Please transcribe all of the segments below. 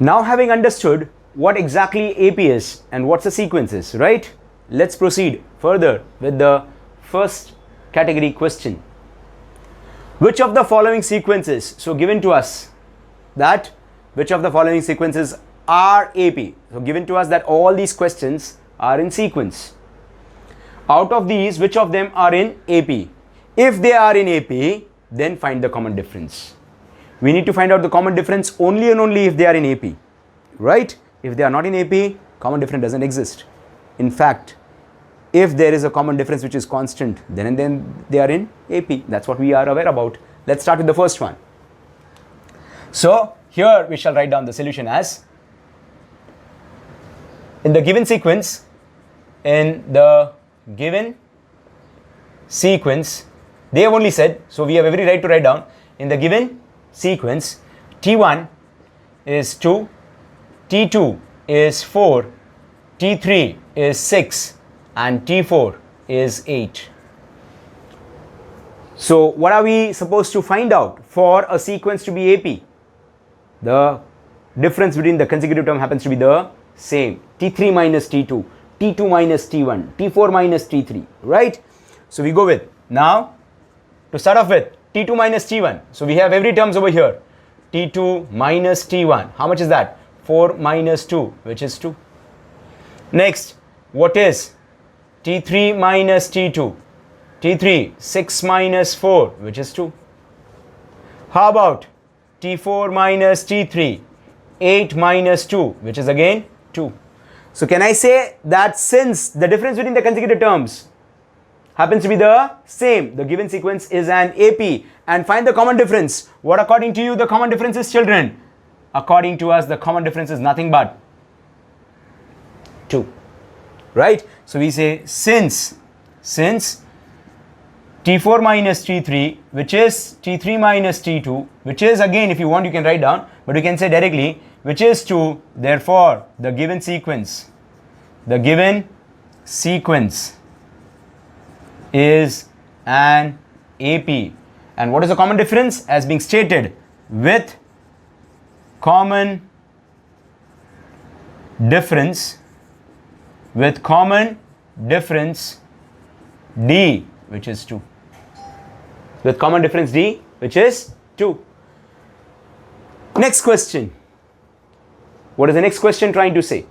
Now having understood what exactly AP is and what's the sequence is, right? Let's proceed further with the first category question. Which of the following sequences, so given to us that which of the following sequences are AP? So given to us that all these questions are in sequence. Out of these, which of them are in AP? If they are in AP, then find the common difference. We need to find out the common difference only and only if they are in AP, right? If they are not in AP, common difference doesn't exist. In fact, if there is a common difference which is constant, then and then they are in AP. That's what we are aware about. Let's start with the first one. So here we shall write down the solution as, in the given sequence, they have only said, so we have every right to write down, in the given sequence, T1 is 2, T2 is 4, T3 is 6, and T4 is 8. So what are we supposed to find out for a sequence to be AP? The difference between the consecutive term happens to be the same. T3 minus T2, T2 minus T1, T4 minus T3, right? So we go with, now to start off with, T2 minus T1. So we have every terms over here. T2 minus T1. How much is that? 4 minus 2, which is 2. Next, what is T3 minus T2? T3, 6 minus 4, which is 2. How about T4 minus T3? 8 minus 2, which is again 2. So can I say that since the difference between the consecutive terms happens to be the same, the given sequence is an AP, and find the common difference. What according to you the common difference is, children? According to us, the common difference is nothing but 2, right? So we say since T4 minus T3, which is T3 minus T2, which is, again, if you want you can write down, but you can say directly, which is 2, therefore the given sequence is an AP. And what is the common difference? As being stated, with common difference D, which is 2. With common difference D, which is 2. Next question. What is the next question trying to say?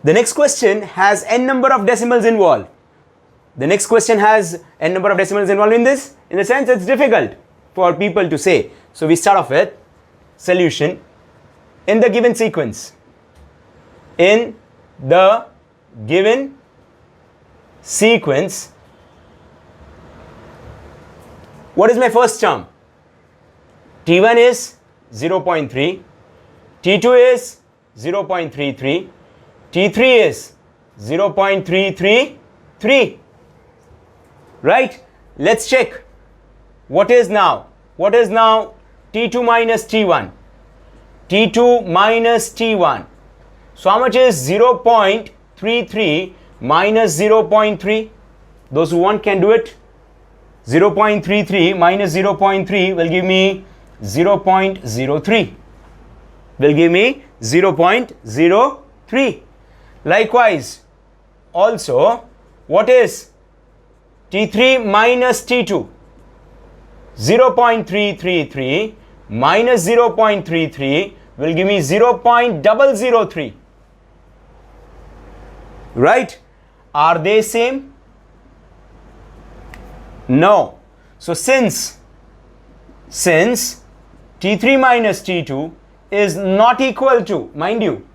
The next question has n number of decimals involved. The next question has n number of decimals involved in this. In a sense, it's difficult for people to say. So we start off with solution. In the given sequence, what is my first term? T1 is 0.3, T2 is 0.33, T3 is 0.333, right? Let's check. What is now T2 minus T1? T2 minus T1. So how much is 0.33 minus 0.3? Those who want can do it. 0.33 minus 0.3 will give me 0.03. Will give me 0.03. Likewise, also, what is T3 minus T2? 0.333 minus 0.33 will give me 0.003. Right? Are they same? No. So since T3 minus T2 is not equal to, mind you,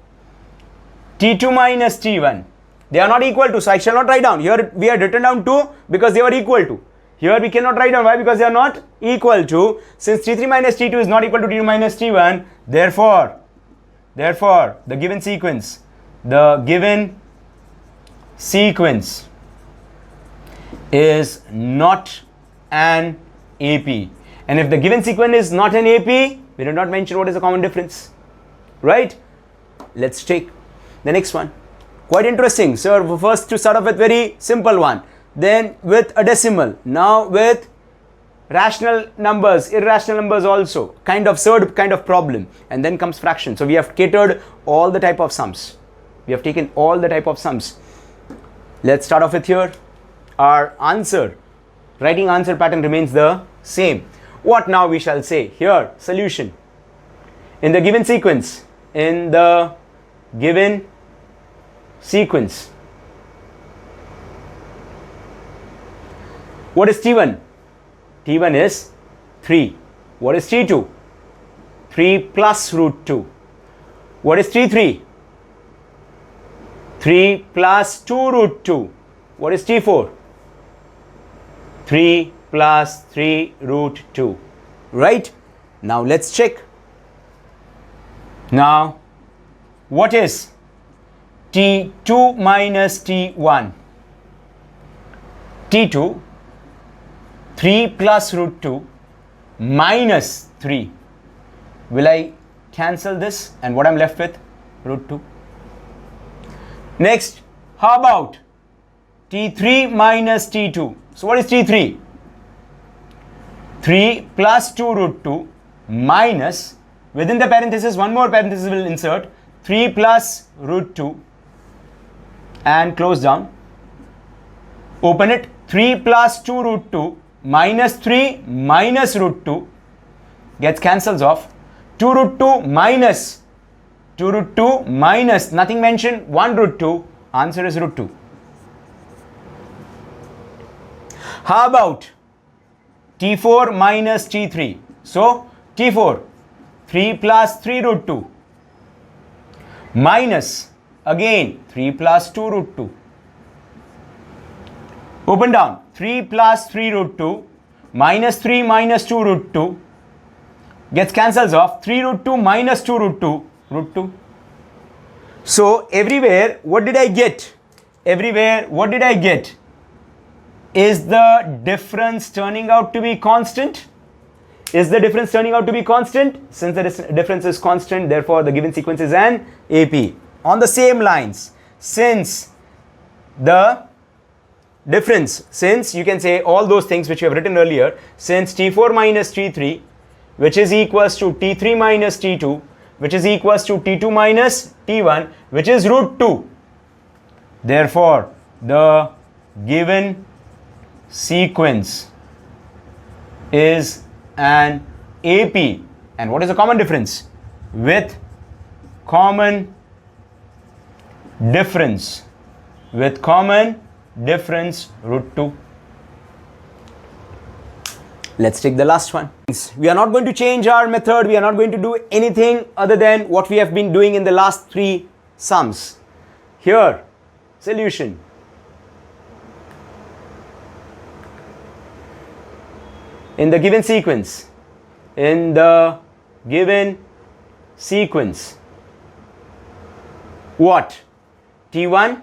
T2 minus T1, they are not equal to, so I shall not write down. Here we had written down 2 because they were equal to. Here we cannot write down. Why? Because they are not equal to. Since T3 minus T2 is not equal to T2 minus T1, therefore the given sequence is not an AP. And if the given sequence is not an AP, we did not mention what is the common difference, right? Let's take the next one. Quite interesting. So first to start off with very simple one, then with a decimal, now with rational numbers, irrational numbers also, kind of third kind of problem, and then comes fraction. So we have catered all the type of sums. We have taken all the type of sums. Let's start off with here. Our answer, writing answer pattern remains the same. What now we shall say? Here, solution. In the given sequence, what is T1? T1 is 3. What is T2? 3 plus root 2. What is T3? 3 plus 2 root 2. What is T4? 3 plus 3 root 2. Right? Now let's check. Now, what is T2 minus T1? T2, 3 plus root 2 minus 3. Will I cancel this? And what I'm left with? Root 2. Next, how about T3 minus T2? So what is T3? 3 plus 2 root 2 minus, within the parenthesis, one more parenthesis will insert, 3 plus root 2 and close down. Open it. 3 plus 2 root 2 minus 3 minus root 2 gets cancels off. 2 root 2 minus nothing mentioned, 1 root 2, answer is root 2. How about T4 minus T3? So T4, 3 plus 3 root 2 minus again 3 plus 2 root 2. Open down. 3 plus 3 root 2 minus 3 minus 2 root 2 gets cancels off. 3 root 2 minus 2 root 2, root 2. So everywhere, what did I get? Everywhere, what did I get? Is the difference turning out to be constant? Is the difference turning out to be constant? Since the difference is constant, therefore the given sequence is an AP. On the same lines, since the difference, since you can say all those things which you have written earlier, since T4 minus T3, which is equals to T3 minus T2, which is equals to T2 minus T1, which is root 2. Therefore, the given sequence is an AP. And what is the common difference? With common difference. With common difference, root 2. Let's take the last one. We are not going to change our method. We are not going to do anything other than what we have been doing in the last 3 sums. Here, solution. In the given sequence, what? T1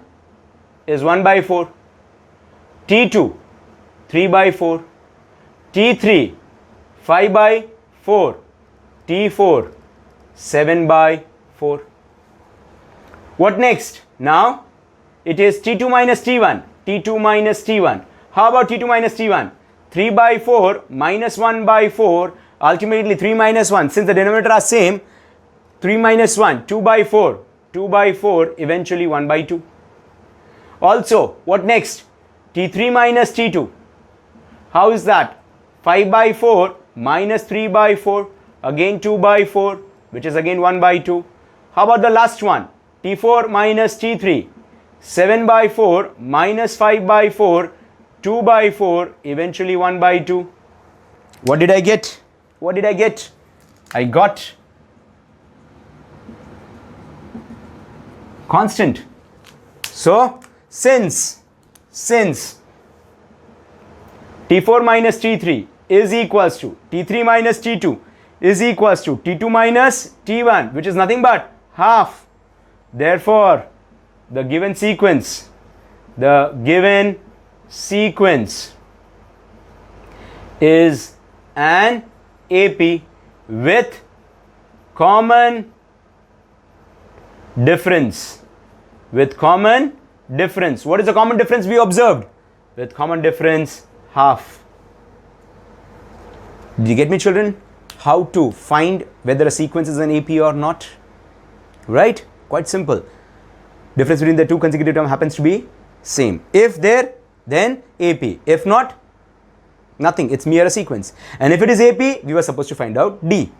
is 1 by 4, T2 3 by 4, T3 5 by 4, T4 7 by 4. What next? Now it is T2 minus T1, T2 minus T1. How about T2 minus T1? 3 by 4 minus 1 by 4, ultimately 3 minus 1. Since the denominator are same, 3 minus 1, 2 by 4, 2 by 4, eventually 1 by 2. Also, what next? T3 minus T2. How is that? 5 by 4 minus 3 by 4, again 2 by 4, which is again 1 by 2. How about the last one? T4 minus T3. 7 by 4 minus 5 by 4, 2 by 4, eventually 1 by 2. What did I get? What did I get? I got constant. So, since T4 minus T3 is equals to T3 minus T2 is equals to T2 minus T1, which is nothing but half. Therefore, the given sequence is an AP with common difference. With common difference. What is the common difference we observed? With common difference, half. Did you get me, children? How to find whether a sequence is an AP or not? Right? Quite simple. Difference between the two consecutive terms happens to be same. If there, then AP. If not, nothing. It's mere a sequence. And if it is AP, we were supposed to find out D.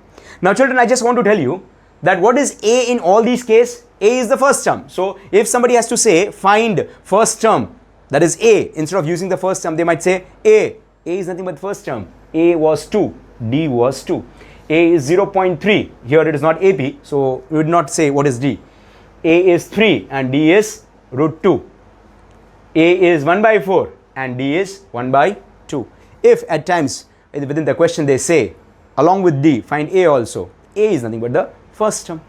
Now, children, I just want to tell you that what is A in all these cases? A is the first term. So, if somebody has to say find first term, that is A, instead of using the first term, they might say A. A is nothing but first term. A was 2. D was 2. A is 0.3. Here it is not AP. So, we would not say what is D. A is 3 and D is root 2. A is 1 by 4 and D is 1 by 2. If at times within the question they say along with D find A also, A is nothing but the first term.